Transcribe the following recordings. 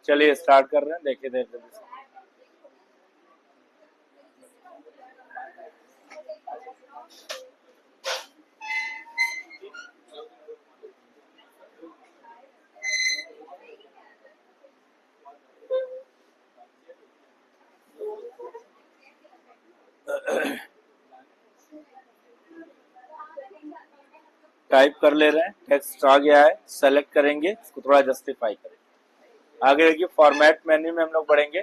चलिए स्टार्ट कर रहे हैं, देखिए देख जल्दी से। टाइप कर ले रहे हैं, टेक्स्ट आ गया है, सेलेक्ट करेंगे, इसको थोड़ा जस्टिफाई करेंगे। आगे देखिए फॉर्मेट मेन्यू में हम लोग बढ़ेंगे।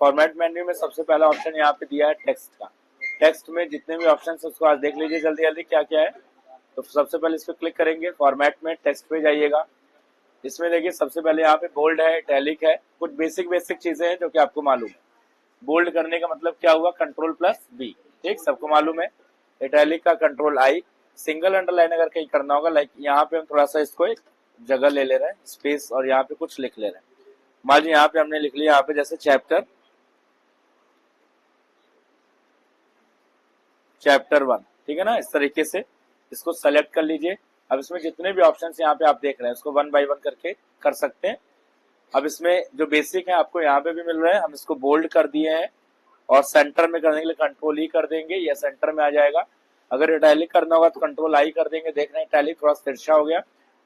फॉर्मेट मेन्यू में सबसे पहला ऑप्शन यहाँ पे दिया है टेक्स्ट का। टेक्स्ट में जितने भी ऑप्शन है उसको आज देख लीजिए जल्दी जल्दी क्या क्या है। तो सबसे पहले इस पर क्लिक करेंगे, फॉर्मेट में टेक्स्ट पे जाइएगा। इसमें देखिए सबसे पहले यहाँ पे बोल्ड है, इटैलिक है, कुछ बेसिक बेसिक चीजें हैं जो कि आपको मालूम है। बोल्ड करने का मतलब क्या हुआ, कंट्रोल प्लस बी, ठीक, सबको मालूम है। इटैलिक का कंट्रोल आई। सिंगल अंडरलाइन अगर कहीं करना होगा, लाइक यहाँ पे हम थोड़ा सा इसको एक जगह ले ले रहे हैं, स्पेस, और यहाँ पे कुछ लिख ले रहे हैं। मान लीजिए यहाँ पे हमने लिख लिया, यहाँ पे जैसे चैप्टर 1, ठीक है ना, इस तरीके से इसको सेलेक्ट कर लीजिए। अब इसमें जितने भी ऑप्शन यहाँ पे आप देख रहे हैं उसको 1 बाय 1 करके कर सकते हैं। अब इसमें जो बेसिक है आपको यहाँ पे भी मिल रहा है, हम इसको बोल्ड कर दिए हैं, और सेंटर में करने के लिए कंट्रोल ई कर देंगे, यह सेंटर में आ जाएगा। अगर इटैलिक करना होगा तो कंट्रोल आई कर देंगे। देख रहे हैं इटैलिक थोड़ा तिरछा हो गया,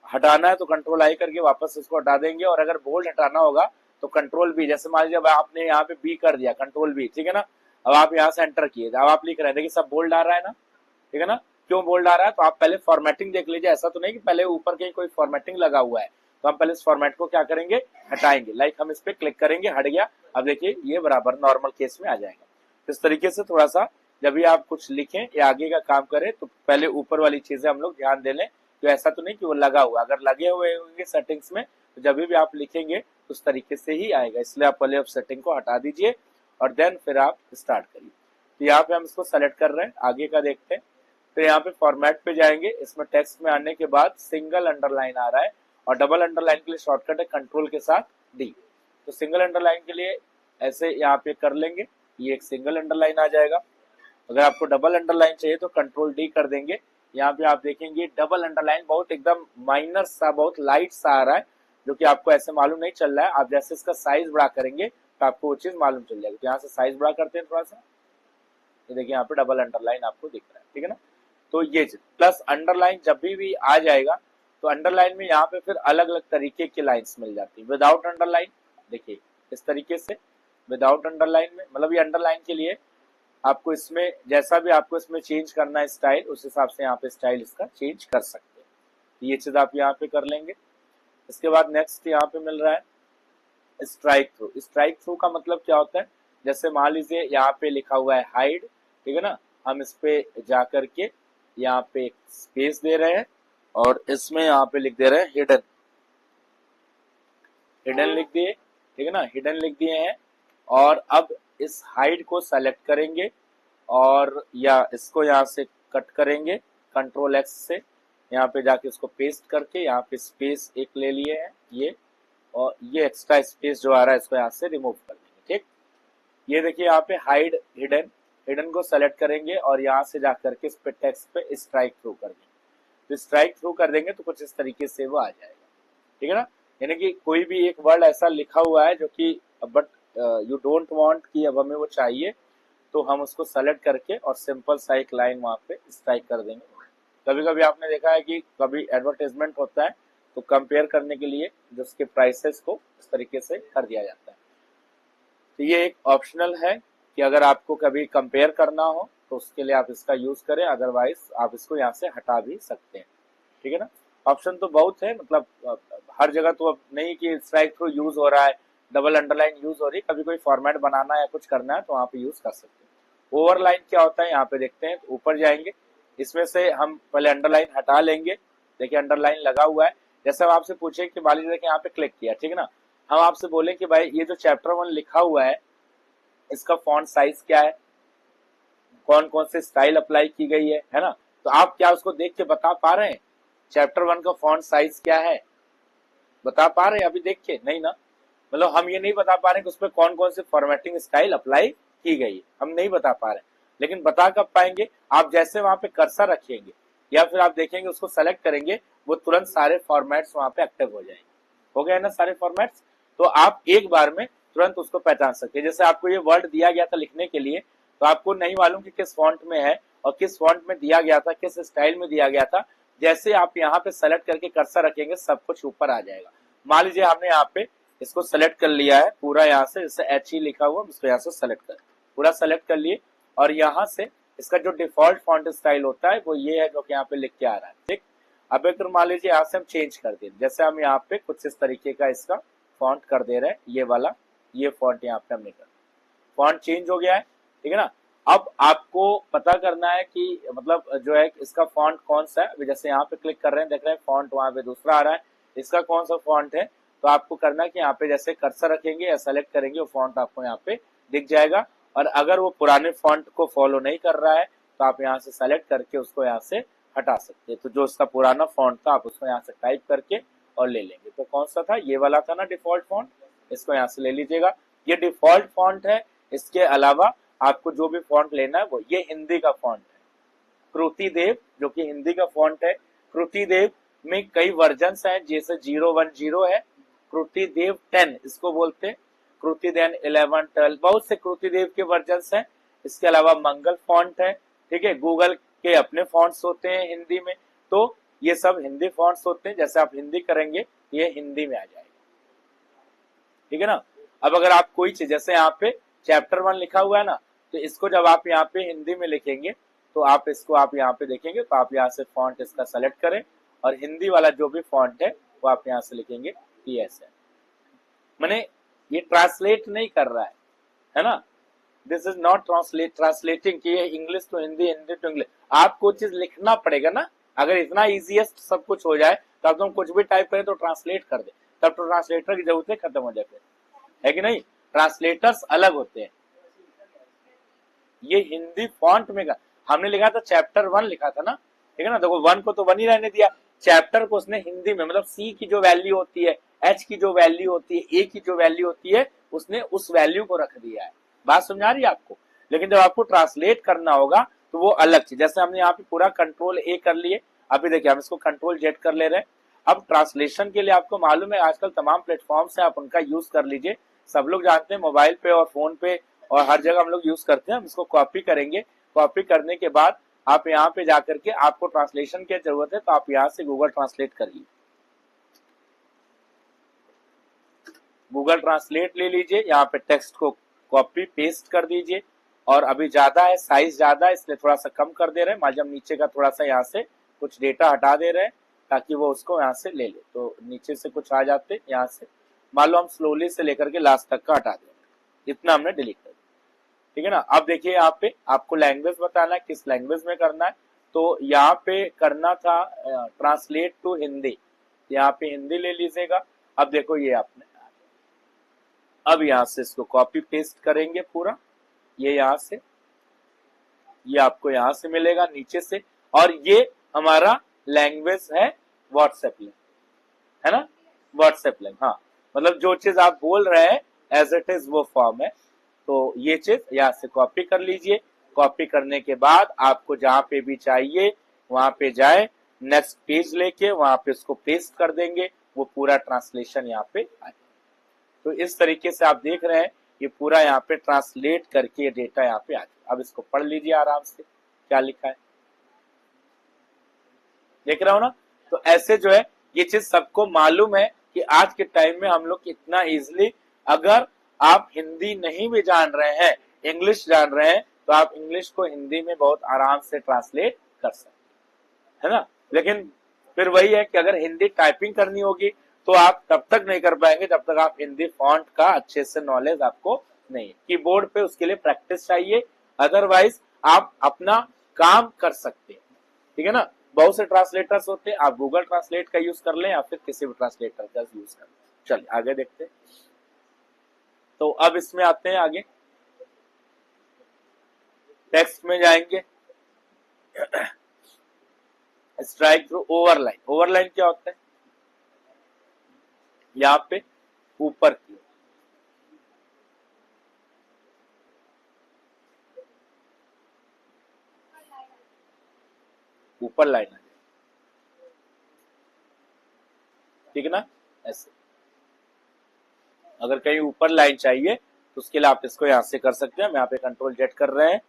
हटाना है तो कंट्रोल आई करके वापस इसको हटा देंगे। और अगर बोल्ड हटाना होगा तो कंट्रोल बी, जैसे मान लीजिए अब आपने यहाँ पे बी कर दिया, कंट्रोल बी, ठीक है ना। अब आप यहाँ से एंटर किए, अब आप लिख रहे हैं, देखिए सब बोल्ड आ रहा है ना, ठीक है ना। क्यों बोल्ड आ रहा है, तो आप पहले फॉर्मेटिंग देख लीजिए। ऐसा तो नहीं कि पहले ऊपर कहीं कोई फॉर्मेटिंग लगा हुआ है, तो हम पहले इस फॉर्मेट को क्या करेंगे, हटाएंगे। लाइक हम इस पे क्लिक करेंगे, हट गया। अब देखिए ये बराबर नॉर्मल केस में आ जाएगा। इस तरीके से थोड़ा सा जब भी आप कुछ लिखें या आगे का काम करें तो पहले ऊपर वाली चीजें हम लोग ध्यान दे लें। तो ऐसा तो नहीं कि वो लगा हुआ, अगर लगे हुए होंगे सेटिंग्स में तो जब भी आप लिखेंगे उस तरीके से ही आएगा। इसलिए आप पहले सेटिंग को हटा दीजिए और देन फिर आप स्टार्ट करिए। तो यहाँ पे हम इसको सेलेक्ट कर रहे हैं, आगे का देखते हैं। फिर यहाँ पे फॉर्मेट पे जाएंगे, इसमें टेक्स्ट में आने के बाद सिंगल अंडरलाइन आ रहा है, और डबल अंडरलाइन के लिए शॉर्टकट है कंट्रोल के साथ डी। तो सिंगल अंडरलाइन के लिए ऐसे यहाँ पे कर लेंगे, ये एक सिंगल अंडरलाइन आ जाएगा। अगर आपको डबल अंडरलाइन चाहिए तो कंट्रोल डी कर देंगे। यहाँ पे आप देखेंगे डबल अंडरलाइन बहुत एकदम माइनर सा, बहुत लाइट सा आ रहा है, जो कि आपको ऐसे मालूम नहीं चल रहा है। आप जैसे इसका साइज बड़ा करेंगे तो आपको वो चीज मालूम चल जाएगी। तो यहाँ से साइज बड़ा करते हैं थोड़ा सा, तो देखिए यहाँ पे डबल अंडरलाइन आपको दिख रहा है, ठीक है ना। तो ये प्लस अंडरलाइन जब भी आ जाएगा तो अंडरलाइन में यहाँ पे फिर अलग अलग तरीके की लाइंस मिल जाती है। विदाउट अंडरलाइन देखिए इस तरीके से, विदाउट अंडरलाइन में मतलब ये अंडरलाइन के लिए आपको इसमें जैसा भी आपको इसमें चेंज करना है स्टाइल, उस हिसाब से यहाँ पे स्टाइल इसका चेंज कर सकते हैं। ये चीज आप यहाँ पे कर लेंगे। इसके बाद नेक्स्ट यहाँ पे मिल रहा है स्ट्राइक थ्रू। स्ट्राइक थ्रू का मतलब क्या होता है, जैसे मान लीजिए यहाँ पे लिखा हुआ है हाइड, ठीक है ना, हम इस पे जा करके यहाँ पे एक स्पेस दे रहे हैं और इसमें यहाँ पे लिख दे रहे हैं हिडन। हिडन लिख दिए, ठीक है ना, हिडन लिख दिए हैं। और अब इस हाइड को सेलेक्ट करेंगे और या इसको यहाँ से कट करेंगे कंट्रोल एक्स से, यहाँ पे जाके इसको पेस्ट करके यहाँ पे स्पेस एक ले लिए हैं ये, और ये एक्स्ट्रा स्पेस जो आ रहा है इसको यहाँ से रिमूव कर देंगे, ठीक। ये देखिए यहाँ पे हाइड हिडन, हिडन को सेलेक्ट करेंगे और यहाँ से जाकर के इस पे टेक्स्ट पे स्ट्राइक थ्रू कर देंगे। तो स्ट्राइक थ्रू कर देंगे तो कुछ इस तरीके से वो आ जाएगा, ठीक है ना। यानी कि कोई भी एक वर्ड ऐसा लिखा हुआ है जो कि बट यू डोंट वांट कि अब हमें वो चाहिए, तो हम उसको सेलेक्ट करके और सिंपल सा एक लाइन वहां पे स्ट्राइक कर देंगे। कभी कभी आपने देखा है कि कभी एडवर्टाइजमेंट होता है तो कंपेयर करने के लिए जो उसके प्राइसेस को इस तरीके से कर दिया जाता है। तो ये एक ऑप्शनल है कि अगर आपको कभी कंपेयर करना हो तो उसके लिए आप इसका यूज करें, अदरवाइज आप इसको यहाँ से हटा भी सकते हैं, ठीक है ना। ऑप्शन तो बहुत है, मतलब हर जगह तो अब नहीं कि स्ट्राइक थ्रू यूज हो रहा है, डबल अंडरलाइन यूज हो रही है। कभी कोई फॉर्मेट बनाना है या कुछ करना है तो वहाँ पे यूज कर सकते हैं। ओवरलाइन क्या होता है यहाँ पे देखते हैं, तो ऊपर जाएंगे, इसमें से हम पहले अंडरलाइन हटा लेंगे। देखिए अंडरलाइन लगा हुआ है, जैसे हम आपसे पूछे कि मान लीजिए यहाँ पे क्लिक किया, ठीक है ना, हम आपसे बोले कि भाई ये जो चैप्टर 1 लिखा हुआ है इसका फॉन्ट साइज क्या है, कौन कौन से स्टाइल अप्लाई की गई है ना। तो आप क्या उसको देख के बता पा रहे हैं चैप्टर 1 का फॉन्ट साइज क्या है, बता पा रहे हैं अभी देख के? नहीं ना। मतलब हम ये नहीं बता पा रहे कि उसमें कौन कौन से फॉर्मेटिंग स्टाइल अप्लाई की गई है, हम नहीं बता पा रहे। लेकिन बता कब पाएंगे, आप जैसे वहां पे कर्सर रखेंगे या फिर आप देखेंगे उसको सेलेक्ट करेंगे, वो तुरंत सारे फॉर्मेट्स वहां पे एक्टिव हो जाएंगे। हो गए ना सारे फॉर्मेट्स। तो आप एक बार में तुरंत उसको पहचान सकते हैं। जैसे आपको ये वर्ड दिया गया था लिखने के लिए, तो आपको नहीं मालूम कि किस फॉन्ट में है और किस फॉन्ट में दिया गया था, किस स्टाइल में दिया गया था, जैसे आप यहाँ पे सेलेक्ट करके कर्सर रखेंगे सब कुछ ऊपर आ जाएगा। मान लीजिए हमने यहाँ पे इसको सेलेक्ट कर लिया है पूरा, यहाँ से जैसे HE लिखा हुआ, इसको यहाँ से सेलेक्ट कर पूरा सेलेक्ट कर लिए, और यहाँ से इसका जो डिफॉल्ट फॉन्ट स्टाइल होता है वो ये है जो कि यहाँ पे लिख के आ रहा है। ठीक, अब अगर मान लीजिए यहाँ से हम चेंज कर दें, जैसे हम यहाँ पे कुछ इस तरीके का इसका फॉन्ट कर दे रहे हैं, ये वाला, ये फॉन्ट यहाँ पे हमने कर, फॉन्ट चेंज हो गया है, ठीक है ना। अब आपको पता करना है कि मतलब जो है इसका फॉन्ट कौन सा है। जैसे यहाँ पे क्लिक कर रहे हैं, देख रहे हैं फॉन्ट वहां पे दूसरा आ रहा है, इसका कौन सा फॉन्ट है, तो आपको करना है कि यहाँ पे जैसे कर्सर रखेंगे या सेलेक्ट करेंगे वो फॉन्ट आपको यहाँ पे दिख जाएगा। और अगर वो पुराने फॉन्ट को फॉलो नहीं कर रहा है तो आप यहाँ से सेलेक्ट करके उसको यहाँ से हटा सकते हैं। तो जो उसका पुराना फॉन्ट था आप उसको यहाँ से टाइप करके और ले लेंगे। तो कौन सा था, ये वाला था ना डिफॉल्ट फॉन्ट, इसको यहाँ से ले लीजिएगा। ये डिफॉल्ट फॉन्ट है, इसके अलावा आपको जो भी फॉन्ट लेना है वो, ये हिंदी का फॉन्ट है, कृति देव, जो कि हिंदी का फॉन्ट है। कृति देव में कई वर्जन्स हैं, जैसे 010 है, कृति देव 10 इसको बोलते हैं, कृति देव 11, 12, बहुत से कृति देव के वर्जन्स हैं। इसके अलावा मंगल फॉन्ट है, ठीक है, गूगल के अपने फॉन्ट्स होते हैं हिंदी में, तो ये सब हिंदी फॉन्ट्स होते हैं। जैसे आप हिंदी करेंगे ये हिंदी में आ जाएगा, ठीक है ना। अब अगर आप कोई चीज, जैसे यहाँ पे चैप्टर 1 लिखा हुआ है ना, तो इसको जब आप यहाँ पे हिंदी में लिखेंगे तो आप इसको आप यहाँ पे देखेंगे, तो आप यहाँ से फॉन्ट इसका सेलेक्ट करें और हिंदी वाला जो भी फॉन्ट है वो आप यहाँ से लिखेंगे TSN। मैंने ये ट्रांसलेट नहीं कर रहा है ना, दिस इज नॉट ट्रांसलेटिंग कि ये English to Hindi, Hindi to English. आपको चीज लिखना पड़ेगा ना, अगर इतना इजीएस्ट सब कुछ हो जाए तो अब तुम कुछ भी टाइप करें तो ट्रांसलेट कर दे, तब तो ट्रांसलेटर की जरूरत खत्म हो जाती है कि नहीं। ट्रांसलेटर्स अलग होते हैं। ये हिंदी फॉन्ट में हमने लिखा था चैप्टर 1 लिखा था ना, ठीक है ना, देखो 1 को तो 1 ही रहने दिया, चैप्टर को उसने हिंदी में, मतलब C की जो वैल्यू होती है, H की जो वैल्यू होती है, A की जो वैल्यू होती है, उसने उस वैल्यू को रख दिया है। बात समझा रही है आपको। लेकिन जब आपको ट्रांसलेट करना होगा तो वो अलग चीज। जैसे हमने यहाँ पे पूरा कंट्रोल A कर लिए, अभी देखिए हम इसको कंट्रोल Z कर ले रहे हैं। अब ट्रांसलेशन के लिए आपको मालूम है आजकल तमाम प्लेटफॉर्म्स है, आप उनका यूज कर लीजिए। सब लोग जानते हैं मोबाइल पे और फोन पे और हर जगह हम लोग यूज करते हैं। हम इसको कॉपी करेंगे, कॉपी करने के बाद आप यहाँ पे जाकर के, आपको ट्रांसलेशन की जरूरत है तो आप यहाँ से गूगल ट्रांसलेट करिए, गूगल ट्रांसलेट ले लीजिए, यहाँ पे टेक्स्ट को कॉपी पेस्ट कर दीजिए। और अभी ज्यादा है, साइज ज्यादा है, इसलिए थोड़ा सा कम कर दे रहे हैं। मान लीजिए हम नीचे का थोड़ा सा यहाँ से कुछ डेटा हटा दे रहे हैं ताकि वो उसको यहाँ से ले ले, तो नीचे से कुछ आ जाते यहाँ से, मान लो हम स्लोली से लेकर के लास्ट तक का हटा दें, इतना हमने डिलीट कर दिया, ठीक है ना। अब देखिए यहाँ पे आपको लैंग्वेज बताना है, किस लैंग्वेज में करना है, तो यहाँ पे करना था ट्रांसलेट टू हिंदी, यहाँ पे हिंदी ले लीजिएगा। अब देखो ये आपने, अब यहाँ से इसको कॉपी पेस्ट करेंगे पूरा, ये यहाँ से, ये आपको यहाँ से मिलेगा नीचे से, और ये हमारा लैंग्वेज है व्हाट्सएप लिंक, है ना, व्हाट्सएप लिंक। हाँ, मतलब जो चीज आप बोल रहे हैं एज इट इज वो फॉर्म है। तो ये चीज यहाँ से कॉपी कर लीजिए। कॉपी करने के बाद आपको जहां पे भी चाहिए वहां पे जाए, नेक्स्ट पेज लेके वहां पे उसको पेस्ट कर देंगे, वो पूरा ट्रांसलेशन यहाँ पे आ जाए। तो इस तरीके से आप देख रहे हैं ये पूरा यहाँ पे ट्रांसलेट करके डेटा यहाँ पे आ जाए। अब इसको पढ़ लीजिए आराम से क्या लिखा है, देख रहे हो ना। तो ऐसे जो है ये चीज सबको मालूम है कि आज के टाइम में हम लोग इतना इजिली, अगर आप हिंदी नहीं भी जान रहे हैं, इंग्लिश जान रहे हैं, तो आप इंग्लिश को हिंदी में बहुत आराम से ट्रांसलेट कर सकते हैं, है ना। लेकिन फिर वही है कि अगर हिंदी टाइपिंग करनी होगी तो आप तब तक नहीं कर पाएंगे जब तक आप हिंदी फॉन्ट का अच्छे से नॉलेज आपको नहीं है। कीबोर्ड पे उसके लिए प्रैक्टिस चाहिए, अदरवाइज आप अपना काम कर सकते हैं, ठीक है ना। बहुत से ट्रांसलेटर्स होते हैं, आप गूगल ट्रांसलेट का यूज कर लें या फिर किसी भी ट्रांसलेटर का यूज कर लें। चलिए आगे देखते हैं। तो अब इसमें आते हैं आगे, टेक्स्ट में जाएंगे, स्ट्राइक थ्रू ओवरलाइन। ओवरलाइन क्या होता है, यहाँ पे ऊपर की ऊपर लाइन आ जाए, ठीक है ना, ऐसे। अगर कहीं ऊपर लाइन चाहिए तो उसके लिए आप इसको यहाँ से कर सकते हैं। हम यहाँ पे कंट्रोल जेड कर रहे हैं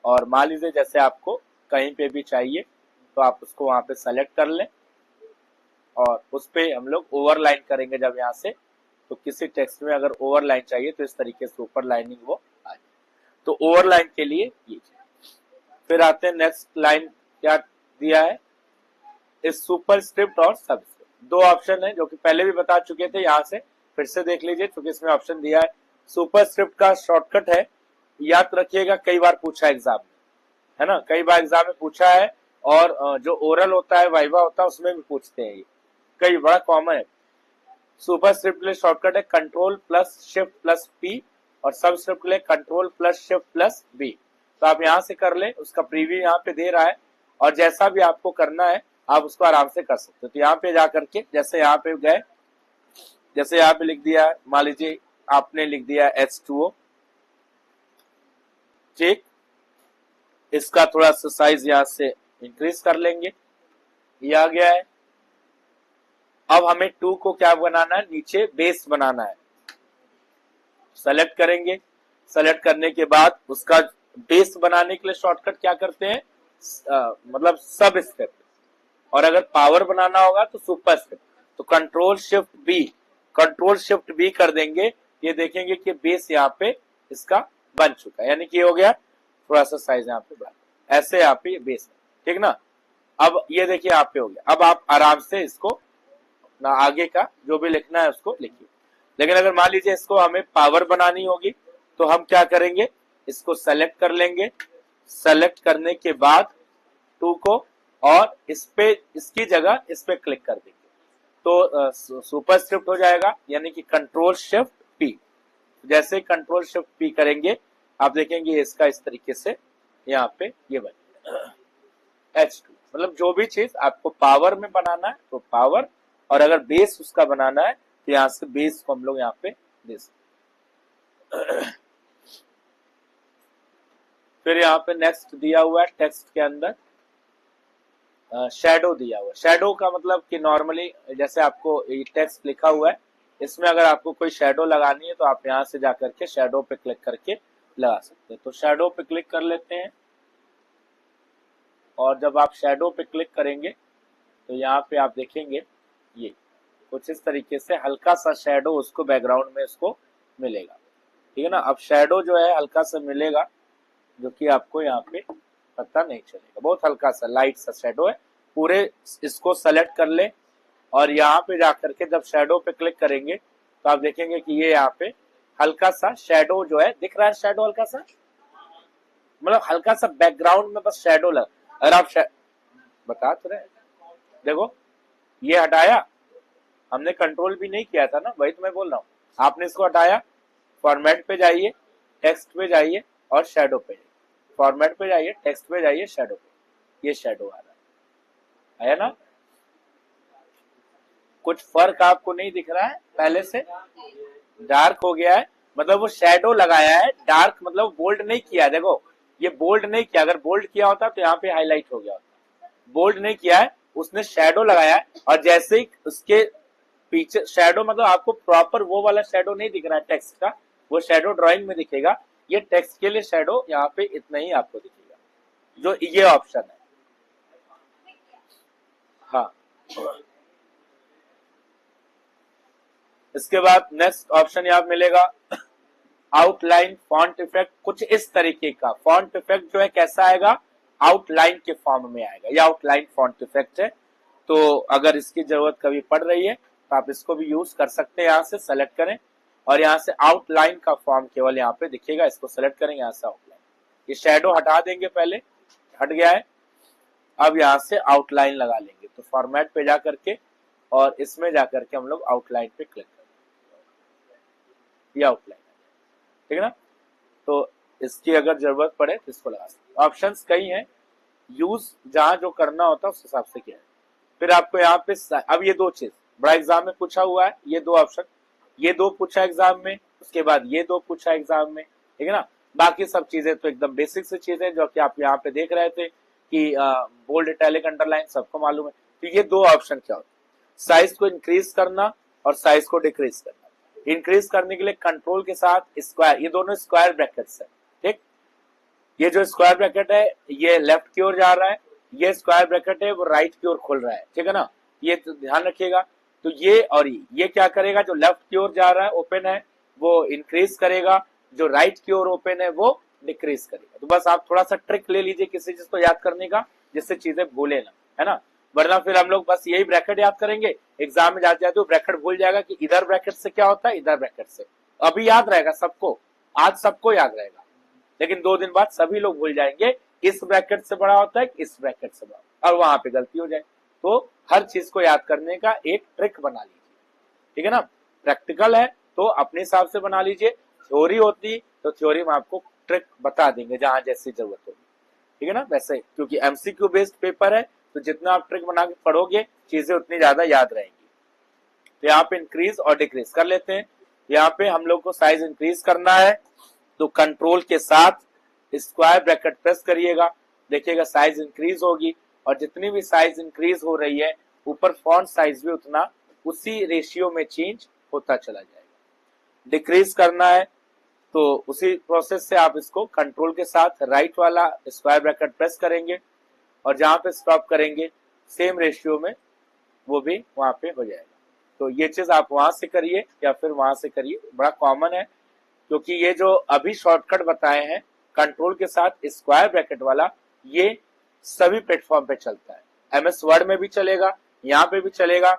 और मान लीजिए जैसे आपको कहीं पे भी चाहिए तो आप उसको वहां पे सेलेक्ट कर लें और उस पे हम लोग ओवरलाइन करेंगे। जब यहाँ से तो किसी टेक्स्ट में अगर ओवरलाइन चाहिए तो इस तरीके से ऊपर लाइनिंग वो आ जाए। तो ओवरलाइन के लिए ये। फिर आते हैं नेक्स्ट लाइन, क्या दिया है इस सुपरस्क्रिप्ट और सबस्क्रिप्ट। दो ऑप्शन है जो कि पहले भी बता चुके थे, यहाँ से फिर से देख लीजिए क्योंकि इसमें ऑप्शन दिया है। सुपरस्क्रिप्ट का शॉर्टकट है, याद रखिएगा, कई बार पूछा एग्जाम में, है ना, कई बार एग्जाम में पूछा है और जो ओरल होता है वाइवा होता है उसमें भी पूछते हैं, ये कई बड़ा कॉमन है। सुपरस्क्रिप्ट के लिए शॉर्टकट है control plus shift plus P और सबस्क्रिप्ट के लिए control plus shift plus B. तो आप यहाँ से कर ले, उसका प्रीव्यू यहाँ पे दे रहा है और जैसा भी आपको करना है आप उसको आराम से कर सकते हो। तो यहाँ पे जाकर के जैसे यहाँ पे गए, जैसे यहाँ पे लिख दिया, मान लीजिए आपने लिख दिया H2O, ठीक, इसका थोड़ा सा साइज यहाँ से इंक्रीज कर लेंगे, ये आ गया है। अब हमें 2 को क्या बनाना है, नीचे बेस बनाना है। सेलेक्ट करेंगे, सेलेक्ट करने के बाद उसका बेस बनाने के लिए शॉर्टकट क्या करते हैं, मतलब सब स्क्रिप्ट, और अगर पावर बनाना होगा तो सुपर स्क्रिप्ट। तो कंट्रोल शिफ्ट बी कर देंगे, ये देखेंगे कि बेस यहाँ पे इसका बन चुका है, यानी कि हो गया, थोड़ा सा साइज यहाँ पे बढ़ा, ऐसे यहाँ पे बेस है, ठीक ना। अब ये देखिए यहाँ पे हो गया। अब आप आराम से इसको ना आगे का जो भी लिखना है उसको लिखिए। लेकिन अगर मान लीजिए इसको हमें पावर बनानी होगी तो हम क्या करेंगे, इसको सेलेक्ट कर लेंगे, सेलेक्ट करने के बाद 2 को, और इस पे इसकी जगह इस पे क्लिक कर देंगे तो सुपरस्क्रिप्ट हो जाएगा, यानी कि कंट्रोल शिफ्ट पी। जैसे कंट्रोल शिफ्ट पी करेंगे आप देखेंगे इसका इस तरीके से यहाँ पे ये बनेगा H2। मतलब जो भी चीज आपको पावर में बनाना है तो पावर, और अगर बेस उसका बनाना है तो यहाँ से बेस को हम लोग यहाँ पे दे सकते। फिर यहाँ पे नेक्स्ट दिया हुआ है टेक्स्ट के अंदर शैडो दिया हुआ है। शैडो का मतलब कि नॉर्मली जैसे आपको ये टेक्स्ट लिखा हुआ है, इसमें अगर आपको कोई शैडो लगानी है तो आप यहाँ से जाकर के शैडो पे क्लिक करके लगा सकते हैं। तो शैडो पे क्लिक कर लेते हैं और जब आप शैडो पे क्लिक करेंगे तो यहाँ पे आप देखेंगे ये कुछ इस तरीके से हल्का सा शैडो उसको बैकग्राउंड में उसको मिलेगा, ठीक है ना। अब शैडो जो है हल्का सा मिलेगा जो कि आपको यहाँ पे पता नहीं चलेगा, बहुत हल्का सा लाइट सा शैडो है। पूरे इसको सेलेक्ट कर ले और यहाँ पे जाकर के जब शैडो पे क्लिक करेंगे तो आप देखेंगे कि ये यहाँ पे हल्का सा शैडो जो है दिख रहा है, शैडो हल्का सा, मतलब हल्का सा बैकग्राउंड में बस शैडो लग। अगर आप बता तो रहे, देखो ये हटाया, हमने कंट्रोल भी नहीं किया था ना, वही तो मैं बोल रहा हूँ। आपने इसको हटाया, फॉर्मेट पे जाइए, टेक्स्ट पे जाइए और शैडो पे जाइए, फॉर्मेट पे जाइए, टेक्स्ट पे जाइए, शैडो पे, ये शैडो आ रहा है ना। कुछ फर्क आपको नहीं दिख रहा है, पहले से डार्क हो गया है, मतलब वो शैडो लगाया है, डार्क मतलब बोल्ड नहीं किया। देखो ये बोल्ड नहीं किया, अगर बोल्ड किया होता तो यहाँ पे हाईलाइट हो गया होता। बोल्ड नहीं किया है, उसने शैडो लगाया है, और जैसे ही उसके पीछे शैडो, मतलब आपको प्रॉपर वो वाला शैडो नहीं दिख रहा है टेक्स्ट का, वो शैडो ड्राइंग में दिखेगा। ये टेक्स्ट के लिए शैडो यहाँ पे इतना ही आपको दिखेगा, जो ये ऑप्शन है। हाँ, इसके बाद नेक्स्ट ऑप्शन यहाँ मिलेगा आउटलाइन फॉन्ट इफेक्ट। कुछ इस तरीके का फॉन्ट इफेक्ट जो है कैसा आएगा, आउटलाइन के फॉर्म में आएगा। ये आउटलाइन फॉन्ट इफेक्ट है, तो अगर इसकी जरूरत कभी पड़ रही है तो आप इसको भी यूज कर सकते हैं। यहाँ से सेलेक्ट करें और यहाँ से आउटलाइन का फॉर्म केवल यहाँ पे दिखेगा, इसको सेलेक्ट करेंगे, यहाँ से आउटलाइन। ये शैडो हटा देंगे, पहले हट गया है, अब यहाँ से आउटलाइन लगा लेंगे। तो फॉर्मेट पे जा करके और इसमें जाकर के हम लोग आउटलाइन पे क्लिक करेंगे, ये आउटलाइन, ठीक है ना। तो इसकी अगर जरूरत पड़े तो इसको लगा सकते। ऑप्शंस कई हैं, यूज जहां जो करना होता है उस हिसाब से किया है। फिर आपको यहाँ पे अब ये दो चीज बड़ा एग्जाम में पूछा हुआ है, ये दो ऑप्शन, ये दो पूछा एग्जाम में, उसके बाद ये दो पूछा एग्जाम में, ठीक है ना। बाकी सब चीजें तो एकदम बेसिक से चीजें जो कि आप यहाँ पे देख रहे थे कि बोल्ड, इटैलिक, अंडरलाइन सबको मालूम है। तो ये दो ऑप्शन क्या होता है, साइज को इंक्रीज करना और साइज को डिक्रीज करना। इंक्रीज करने के लिए कंट्रोल के साथ स्क्वायर, ये दोनों स्क्वायर ब्रैकेट्स है, ठीक। ये जो स्क्वायर ब्रैकेट है ये लेफ्ट की ओर जा रहा है, ये स्क्वायर ब्रैकेट है वो राइट की ओर खुल रहा है, ठीक है ना, ये तो ध्यान रखिएगा। तो ये और ये क्या करेगा, जो लेफ्ट की ओर जा रहा है ओपन है वो इंक्रीज करेगा, जो राइट की ओर ओपन है वो डिक्रीज करेगा। तो बस आप थोड़ा सा ट्रिक ले लीजिए किसी चीज को याद करने का, जिससे चीजें भूले ना, है ना, वरना फिर हम लोग बस यही ब्रैकेट याद करेंगे, एग्जाम में जाते जाते वो ब्रैकेट भूल जाएगा कि इधर ब्रैकेट से क्या होता है, इधर ब्रैकेट से। अभी याद रहेगा सबको, आज सबको याद रहेगा, लेकिन 2 दिन बाद सभी लोग भूल जाएंगे इस ब्रैकेट से बड़ा होता है इस ब्रैकेट से बड़ा, और वहां पे गलती हो जाए। तो हर चीज को याद करने का एक ट्रिक बना लीजिए, ठीक है ना। प्रैक्टिकल है तो अपने हिसाब से बना लीजिए, थ्योरी होती तो थ्योरी में आपको ट्रिक बता देंगे जहां जैसी जरूरत होगी, ठीक है ना। वैसे क्योंकि एमसीक्यू बेस्ड पेपर है तो जितना आप ट्रिक बना के पढ़ोगे चीजें उतनी ज्यादा याद रहेंगी। तो यहाँ पे इंक्रीज और डिक्रीज कर लेते हैं। यहाँ पे हम लोग को साइज इंक्रीज करना है तो कंट्रोल के साथ स्क्वायर ब्रैकेट प्रेस करिएगा, देखिएगा साइज इंक्रीज होगी, और जितनी भी साइज इंक्रीज हो रही है ऊपर फॉन्ट साइज भी उतना उसी रेशियो में चेंज होता चला जाएगा। डिक्रीज करना है तो उसी प्रोसेस से आप इसको कंट्रोल के साथ राइट वाला स्क्वायर ब्रैकेट प्रेस करेंगे और जहां पे स्टॉप करेंगे सेम रेशियो में वो भी वहां पे हो जाएगा। तो ये चीज आप वहां से करिए या फिर वहां से करिए, बड़ा कॉमन है, क्योंकि ये जो अभी शॉर्टकट बताए हैं कंट्रोल के साथ स्क्वायर ब्रैकेट वाला, ये सभी प्लेटफॉर्म पे चलता है। एमएस वर्ड में भी चलेगा, यहाँ पे भी चलेगा,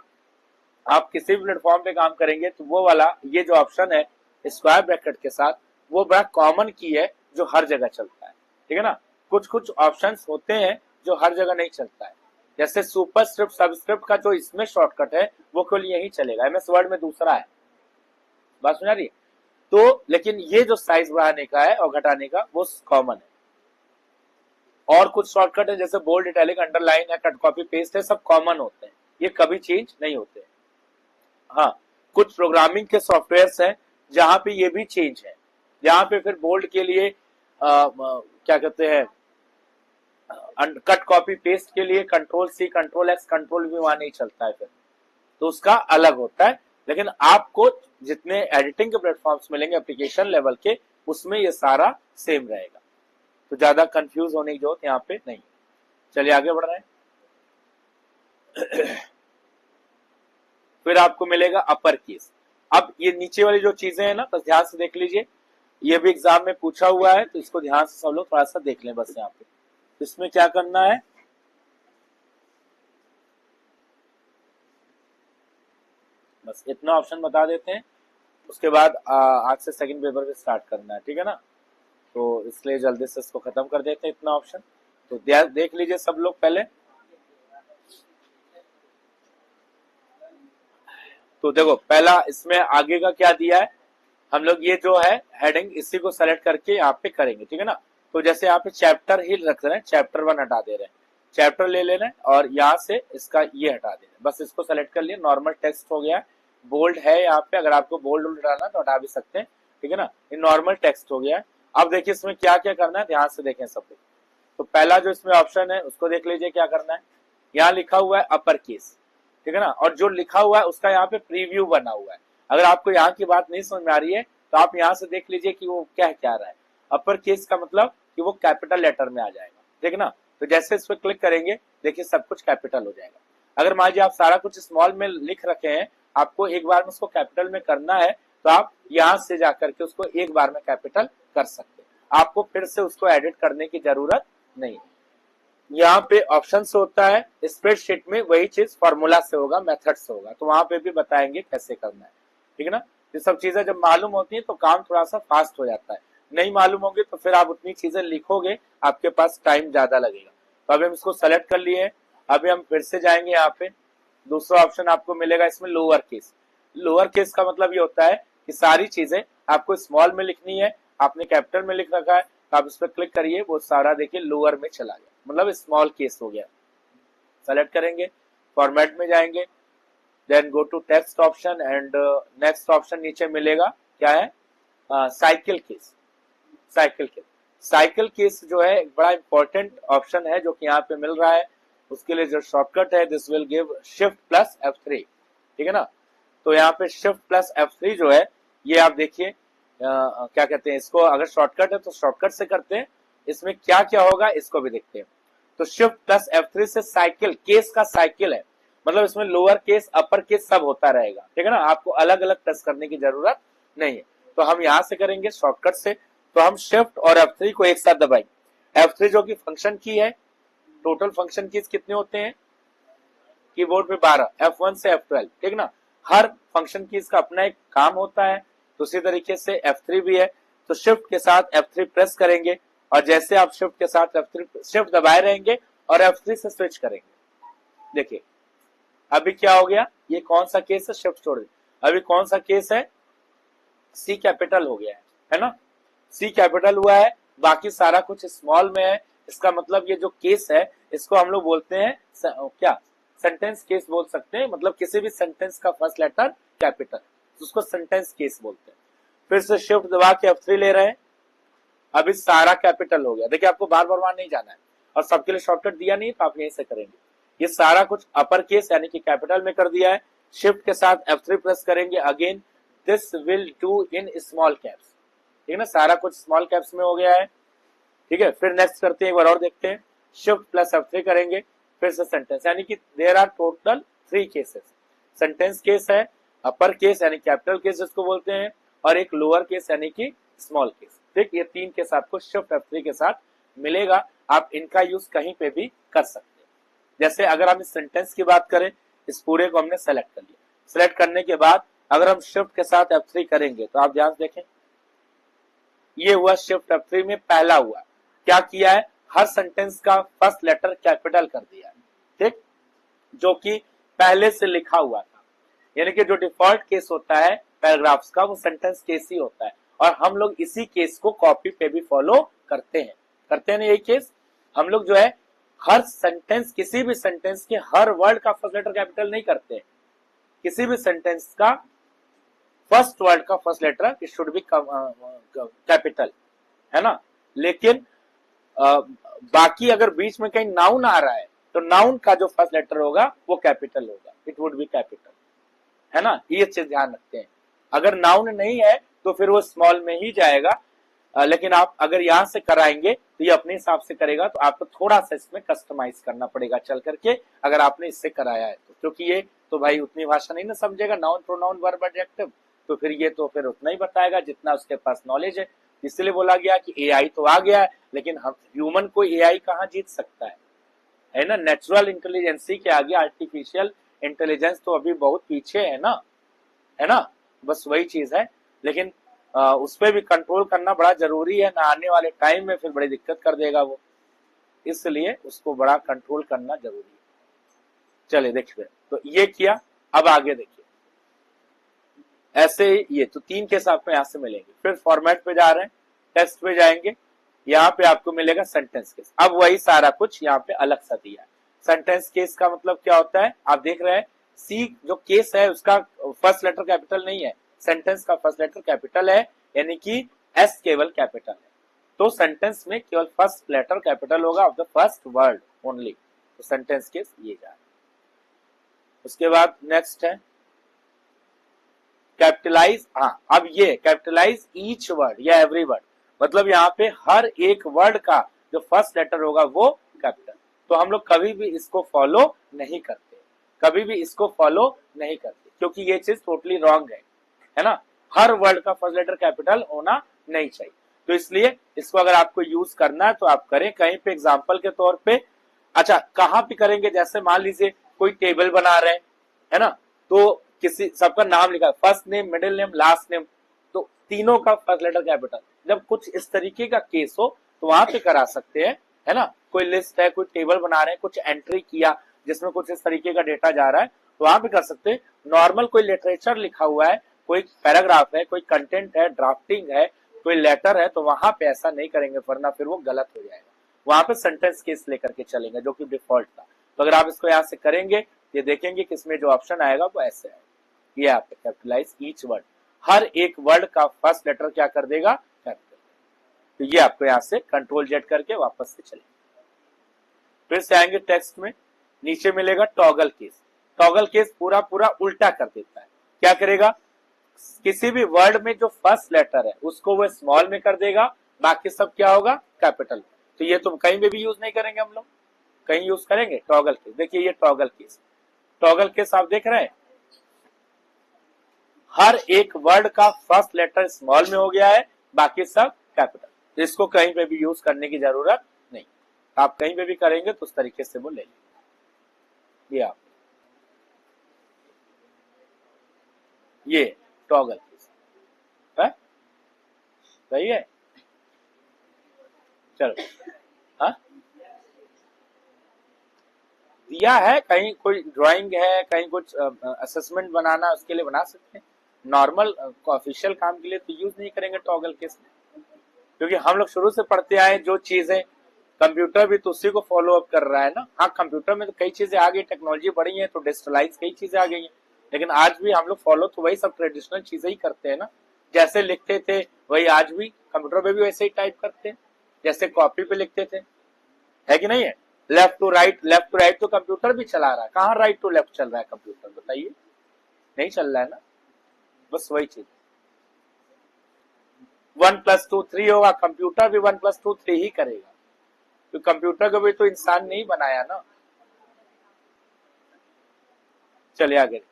आप किसी भी प्लेटफॉर्म पे काम करेंगे तो वो वाला ये जो ऑप्शन है स्क्वायर ब्रैकेट के साथ वो बड़ा कॉमन की है जो हर जगह चलता है, ठीक है ना। कुछ कुछ ऑप्शंस होते हैं जो हर जगह नहीं चलता है, जैसे सुपरस्क्रिप्ट सबस्क्रिप्ट का जो इसमें शॉर्टकट है वो केवल यही चलेगा, एमएस वर्ड में दूसरा है, बात सुना रही है। तो लेकिन ये जो साइज बढ़ाने का है और घटाने का वो कॉमन है। और कुछ शॉर्टकट है जैसे बोल्ड, इटैलिक, अंडरलाइन है, कट कॉपी पेस्ट है, सब कॉमन होते हैं, ये कभी चेंज नहीं होते। हाँ, कुछ प्रोग्रामिंग के सॉफ्टवेयर्स हैं जहां पे ये भी चेंज है, जहां पे फिर बोल्ड के लिए क्या कहते हैं कट कॉपी पेस्ट के लिए control C control X control V वहां नहीं चलता है, फिर तो उसका अलग होता है। लेकिन आपको जितने एडिटिंग के प्लेटफॉर्म्स मिलेंगे एप्लीकेशन लेवल के उसमें ये सारा सेम रहेगा, तो ज्यादा कंफ्यूज होने की जरूरत यहाँ पे नहीं। चलिए आगे बढ़ रहे हैं। फिर आपको मिलेगा अपर केस। अब ये नीचे वाली जो चीजें हैं ना बस ध्यान से देख लीजिए, ये भी एग्जाम में पूछा हुआ है तो इसको ध्यान से सब लोग थोड़ा सा देख लें बस। यहाँ पे इसमें क्या करना है, बस इतना ऑप्शन बता देते हैं, उसके बाद आज से सेकंड पेपर पे स्टार्ट करना है, ठीक है ना। तो इसलिए जल्दी से इसको खत्म कर देते हैं इतना ऑप्शन। तो देख लीजिए सब लोग पहले। तो देखो पहला इसमें आगे का क्या दिया है, हम लोग ये जो है हेडिंग इसी को सेलेक्ट करके यहाँ पे करेंगे, ठीक है ना। तो जैसे यहाँ पे चैप्टर ही रख रहे हैं, चैप्टर 1 हटा दे रहे हैं, चैप्टर ले रहे हैं और यहाँ से इसका ये हटा दे रहे हैं, बस इसको सेलेक्ट कर लिए। नॉर्मल टेक्स्ट हो गया, बोल्ड है यहाँ पे, अगर आपको बोल्ड डालना तो हटा भी सकते हैं, ठीक है ना। ये नॉर्मल टेक्स्ट हो गया है। अब देखिए इसमें क्या क्या करना है, ध्यान से देखें सब लोग। तो पहला जो इसमें ऑप्शन है उसको देख लीजिए क्या करना है। यहाँ लिखा हुआ है अपर केस, ठीक है ना, और जो लिखा हुआ है उसका यहाँ पे प्रीव्यू बना हुआ है। अगर आपको यहाँ की बात नहीं समझ में आ रही है तो आप यहाँ से देख लीजिए कि वो क्या रहा है। अपर केस का मतलब कि वो कैपिटल लेटर में आ जाएगा, ठीक है ना। तो जैसे इस पर क्लिक करेंगे देखिए सब कुछ कैपिटल हो जाएगा। अगर मान लीजिए आप सारा कुछ स्मॉल में लिख रखे हैं, आपको एक बार में उसको कैपिटल में करना है तो आप यहाँ से जाकर के उसको एक बार में कैपिटल कर सकते हैं, आपको फिर से उसको एडिट करने की जरूरत नहीं है। यहाँ पे ऑप्शन से होता है, स्प्रेडशीट में वही चीज फॉर्मूला से होगा, मेथड से होगा, तो वहां पे भी बताएंगे कैसे करना है, ठीक है ना। ये सब चीजें जब मालूम होती है तो काम थोड़ा सा फास्ट हो जाता है, नहीं मालूम होगी तो फिर आप उतनी चीजें लिखोगे, आपके पास टाइम ज्यादा लगेगा। तो अभी हम इसको सेलेक्ट कर लिए, अभी हम फिर से जाएंगे यहाँ पे। दूसरा ऑप्शन आपको मिलेगा इसमें लोअर केस। लोअर केस का मतलब ये होता है कि सारी चीजें आपको स्मॉल में लिखनी है, आपने कैपिटल में लिख रखा है तो आप इस पर क्लिक करिए, वो सारा देखिए लोअर में चला गया, मतलब स्मॉल केस हो गया। सेलेक्ट करेंगे, फॉर्मेट में जाएंगे, then go to text option and next option नीचे मिलेगा क्या है, साइकिल केस। साइकिल केस जो है एक बड़ा इंपॉर्टेंट ऑप्शन है जो कि यहाँ पे मिल रहा है। उसके लिए जो शॉर्टकट है this will give shift plus F3, ठीक है ना। तो यहाँ पे शिफ्ट प्लस F3 जो है ये आप देखिए क्या कहते हैं इसको, अगर शॉर्टकट है तो शॉर्टकट से करते हैं, इसमें क्या क्या होगा इसको भी देखते हैं। तो शिफ्ट प्लस F3 से साइकिल, केस का साइकिल है, मतलब इसमें लोअर केस अपर केस सब होता रहेगा, ठीक है ना, आपको अलग अलग प्रेस करने की जरूरत नहीं है। तो हम यहां से करेंगे शॉर्टकट से, तो हम शिफ्ट और F3 को एक साथ दबाएंगे। F3 जो कि फंक्शन की है, टोटल फंक्शन कीज कितने होते हैं कीबोर्ड पे 12, F1 से F12, ठीक ना, हर फंक्शन कीज का अपना एक काम होता है, तो उसी तरीके से F3 भी है। तो शिफ्ट के साथ F3 प्रेस करेंगे, और जैसे आप शिफ्ट के साथ F3 शिफ्ट दबाए रहेंगे और F3 से स्विच करेंगे। देखिए अभी क्या हो गया, ये कौन सा केस है, शिफ्ट छोड़ दिया, अभी कौन सा केस है, सी कैपिटल हो गया है ना, सी कैपिटल हुआ है, बाकी सारा कुछ स्मॉल में है। इसका मतलब ये जो केस है इसको हम लोग बोलते हैं क्या, सेंटेंस केस बोल सकते हैं, मतलब किसी भी सेंटेंस का फर्स्ट लेटर कैपिटल, उसको सेंटेंस केस बोलते हैं। फिर से शिफ्ट दबा के F3 ले रहे हैं, अभी सारा कैपिटल हो गया। देखिए आपको बार बार वहां नहीं जाना है, और सबके लिए शॉर्टकट दिया नहीं तो आप यहीं से करेंगे। ये सारा कुछ अपर केस यानी कि कैपिटल में कर दिया है। शिफ्ट के साथ F3 प्रेस करेंगे, again this will do in small caps, ठीक है ना, सारा कुछ स्मॉल कैप्स में हो गया है, ठीक है। फिर नेक्स्ट करते हैं, एक बार और देखते हैं, शिफ्ट प्लस F3 करेंगे, फिर से सेंटेंस, यानी कि there are total 3 cases, sentence case है, अपर केस यानी कैपिटल केस जिसको बोलते हैं, और एक लोअर केस यानी कि स्मॉल केस, ठीक। ये 3 केस आपको शिफ्ट F3 के साथ मिलेगा, आप इनका यूज कहीं पे भी कर सकते हैं। जैसे अगर हम इस सेंटेंस की बात करें, इस पूरे को हमने सेलेक्ट कर लिया, सेलेक्ट करने के बाद अगर हम शिफ्ट के साथ F3 करेंगे तो आप ध्यान से देखें, ये हुआ शिफ्ट F3 में पहला हुआ, क्या किया है, हर सेंटेंस का फर्स्ट लेटर कैपिटल कर दिया है, ठीक, जो कि पहले से लिखा हुआ था, यानी कि जो डिफॉल्ट केस होता है पैराग्राफ्स का वो सेंटेंस केस ही होता है, और हम लोग इसी केस को कॉपी पे भी फॉलो करते हैं ना, यही केस हम लोग जो है हर सेंटेंस, किसी भी सेंटेंस के हर वर्ड का फर्स्ट लेटर कैपिटल नहीं करते हैं, किसी भी सेंटेंस का फर्स्ट वर्ड का first letter it should be capital, है ना। लेकिन बाकी अगर बीच में कहीं नाउन आ रहा है तो नाउन का जो फर्स्ट लेटर होगा वो कैपिटल होगा, इट वुड बी कैपिटल, है ना, ये चीज ध्यान रखते हैं। अगर नाउन नहीं है तो फिर वो स्मॉल में ही जाएगा, लेकिन आप अगर यहां से कराएंगे तो ये अपने हिसाब से करेगा, तो आपको थोड़ा सा इसमें कस्टमाइज करना पड़ेगा चल करके, अगर आपने इससे कराया है तो, क्योंकि ये तो भाई उतनी भाषा नहीं ना समझेगा, नाउन प्रोनाउन वर्ब एडजेक्टिव, तो फिर ये तो फिर उतना ही बताएगा जितना उसके पास नॉलेज है। इसलिए बोला गया कि एआई तो आ गया है, लेकिन हम ह्यूमन को एआई कहाँ जीत सकता है ना, नेचुरल इंटेलिजेंसी के आगे आर्टिफिशियल इंटेलिजेंस तो अभी बहुत पीछे है ना, बस वही चीज है। लेकिन उस पर भी कंट्रोल करना बड़ा जरूरी है ना, आने वाले टाइम में फिर बड़ी दिक्कत कर देगा वो, इसलिए उसको बड़ा कंट्रोल करना जरूरी है। चलिए देखिए, तो ये किया, अब आगे देखिए, ऐसे ही ये तो 3 केस आपको यहां से मिलेंगे। फिर फॉर्मेट पे जा रहे हैं, टेक्स्ट पे जाएंगे, यहाँ पे आपको मिलेगा सेंटेंस केस। अब वही सारा कुछ यहाँ पे अलग सा दिया है। सेंटेंस केस का मतलब क्या होता है, आप देख रहे हैं सी जो केस है उसका फर्स्ट लेटर कैपिटल नहीं है, सेंटेंस का फर्स्ट लेटर कैपिटल है, यानी कि एस केवल कैपिटल है, तो सेंटेंस में केवल फर्स्ट लेटर कैपिटल होगा of the first word only, तो सेंटेंस केस ये जा रहा है। उसके बाद नेक्स्ट है कैपिटलाइज, हाँ अब ये कैपिटलाइज ईच वर्ड या एवरी वर्ड, मतलब यहाँ पे हर एक वर्ड का जो फर्स्ट लेटर होगा वो कैपिटल, तो हम लोग कभी भी इसको फॉलो नहीं करते, कभी भी इसको फॉलो नहीं करते, क्योंकि ये चीज टोटली रॉन्ग है ना, हर वर्ड का फर्स्ट लेटर कैपिटल होना नहीं चाहिए। तो इसलिए इसको अगर आपको यूज करना है तो आप करें कहीं पे एग्जाम्पल के तौर पे। अच्छा कहाँ पे करेंगे, जैसे मान लीजिए कोई टेबल बना रहे हैं, है ना, तो किसी सबका नाम लिखा, first name middle name last name, तो तीनों का फर्स्ट लेटर कैपिटल, जब कुछ इस तरीके का केस हो तो वहां पे करा सकते हैं, है ना, कोई लिस्ट है, कोई टेबल बना रहे हैं, कुछ एंट्री किया जिसमें कुछ इस तरीके का डेटा जा रहा है, तो वहां पे कर सकते हैं। नॉर्मल कोई लिटरेचर लिखा हुआ है, कोई पैराग्राफ है, कोई कंटेंट है, ड्राफ्टिंग है, कोई लेटर है, तो वहां पे ऐसा नहीं करेंगे, वरना फिर वो गलत हो जाएगा, वहां पे सेंटेंस केस लेकर के चलेंगे जो कि डिफॉल्ट था। तो अगर आप इसको यहाँ से करेंगे, ये देखेंगे कि इसमें जो ऑप्शन आएगा वो ऐसे है, ये आपको कैपिटलाइज ईच वर्ड, हर एक वर्ड का फर्स्ट लेटर क्या कर देगा कैपिटल, तो ये आपको यहाँ से कंट्रोल जेड करके वापस से चलेंगे। फिर से आएंगे टेक्स्ट में, नीचे मिलेगा टॉगल केस। टॉगल केस पूरा पूरा उल्टा कर देता है, क्या करेगा, किसी भी वर्ड में जो फर्स्ट लेटर है उसको वो स्मॉल में कर देगा, बाकी सब क्या होगा, कैपिटल। तो ये तो कहीं भी यूज नहीं करेंगे हम लोग, कहीं यूज करेंगे टॉगल केस। देखिए ये टॉगल केस, टॉगल केस आप देख रहे हैं, हर एक वर्ड का फर्स्ट लेटर स्मॉल में हो गया है, बाकी सब कैपिटल। तो इसको कहीं पे भी यूज करने की जरूरत नहीं, आप कहीं पे भी करेंगे तो उस तरीके से वो ले लेंगे। ये आप ये टॉगल केस है, सही है। चलो हाँ दिया है, कहीं कोई ड्राइंग है, कहीं कुछ असेसमेंट बनाना, उसके लिए बना सकते हैं। नॉर्मल ऑफिशियल काम के लिए तो यूज नहीं करेंगे टॉगल केस में, क्योंकि हम लोग शुरू से पढ़ते आए जो चीजें, कंप्यूटर भी तो उसी को फॉलो अप कर रहा है ना। हाँ कंप्यूटर में तो कई चीजें आ गई, टेक्नोलॉजी बढ़ी है तो डिजिटलाइज कई चीजें आ गई हैं, लेकिन आज भी हम लोग फॉलो तो वही सब ट्रेडिशनल चीजें ही करते हैं ना। जैसे लिखते थे वही आज भी कंप्यूटर पे भी वैसे ही टाइप करते हैं, जैसे कॉपी पे लिखते थे, है कि नहीं है। लेफ्ट टू राइट तो कंप्यूटर भी चला रहा है, कहाँ राइट टू लेफ्ट चल रहा है कंप्यूटर, बताइए, नहीं चल रहा है ना। बस वही चीज, 1+2=3 होगा, कंप्यूटर भी 1+2=3 ही करेगा, तो कंप्यूटर को भी तो इंसान ने ही बनाया ना। चलिए आगे,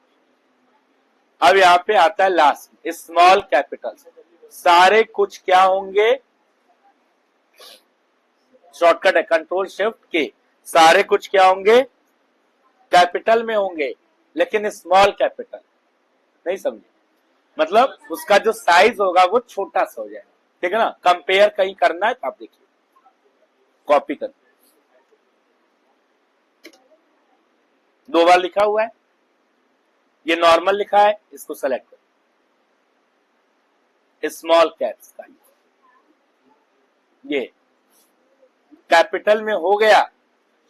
अब यहाँ पे आता है लास्ट स्मॉल कैपिटल। सारे कुछ क्या होंगे, शॉर्टकट है कंट्रोल शिफ्ट के, सारे कुछ क्या होंगे, कैपिटल में होंगे, लेकिन स्मॉल कैपिटल। नहीं समझे, मतलब उसका जो साइज होगा वो छोटा सा हो जाएगा, ठीक है ना। कंपेयर कहीं करना है तो आप देखिए, कॉपी कर, 2 बार लिखा हुआ है, ये नॉर्मल लिखा है, इसको सेलेक्ट कर, स्मॉल कैप्स का ये कैपिटल में हो गया,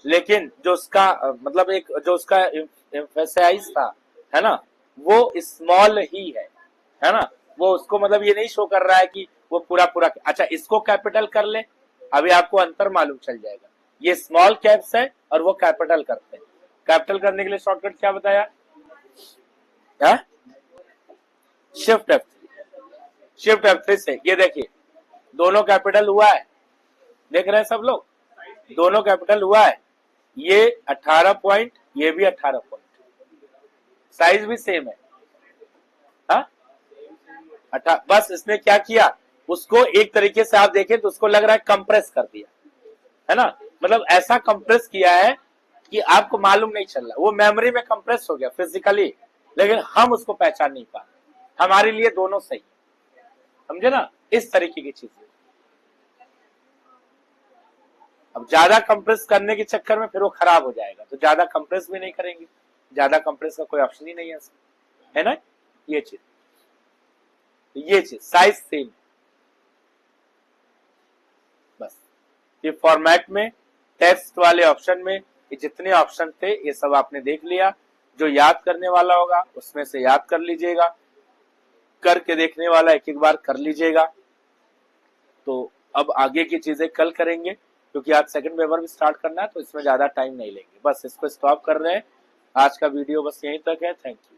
लेकिन जो उसका मतलब एक जो उसका एम्फेसाइज था, है ना, वो स्मॉल ही है ना। वो उसको मतलब ये नहीं शो कर रहा है कि वो पूरा पूरा। अच्छा इसको कैपिटल कर ले, अभी आपको अंतर मालूम चल जाएगा। ये स्मॉल कैप्स है और वो कैपिटल करते हैं। कैपिटल करने के लिए शॉर्टकट क्या बताया, शिफ्ट F3 से। ये देखिए दोनों कैपिटल हुआ है, देख रहे हैं सब लोग, दोनों कैपिटल हुआ है। ये 18 पॉइंट, ये भी 18 पॉइंट, साइज भी सेम है। बस इसने क्या किया, उसको एक तरीके से आप देखें तो उसको लग रहा है कंप्रेस कर दिया, है ना। मतलब ऐसा कंप्रेस किया है कि आपको मालूम नहीं चल रहा, वो मेमोरी में कंप्रेस हो गया फिजिकली, लेकिन हम उसको पहचान नहीं पा रहे। हमारे लिए दोनों सही, समझे ना, इस तरीके की चीजें। अब ज्यादा कंप्रेस करने के चक्कर में फिर वो खराब हो जाएगा, तो ज्यादा कंप्रेस भी नहीं करेंगे, ज्यादा कंप्रेस का कोई ऑप्शन ही नहीं है ना। ये चीज, ये चीज साइज सेम, बस। ये फॉर्मेट में टेक्स्ट वाले ऑप्शन में ये जितने ऑप्शन थे ये सब आपने देख लिया। जो याद करने वाला होगा उसमें से याद कर लीजिएगा, करके देखने वाला एक एक बार कर लीजिएगा। तो अब आगे की चीजें कल करेंगे, क्योंकि आज सेकंड पेपर भी स्टार्ट करना है, तो इसमें ज्यादा टाइम नहीं लेंगे। बस इसको स्टॉप कर रहे हैं, आज का वीडियो बस यहीं तक है। Thank you.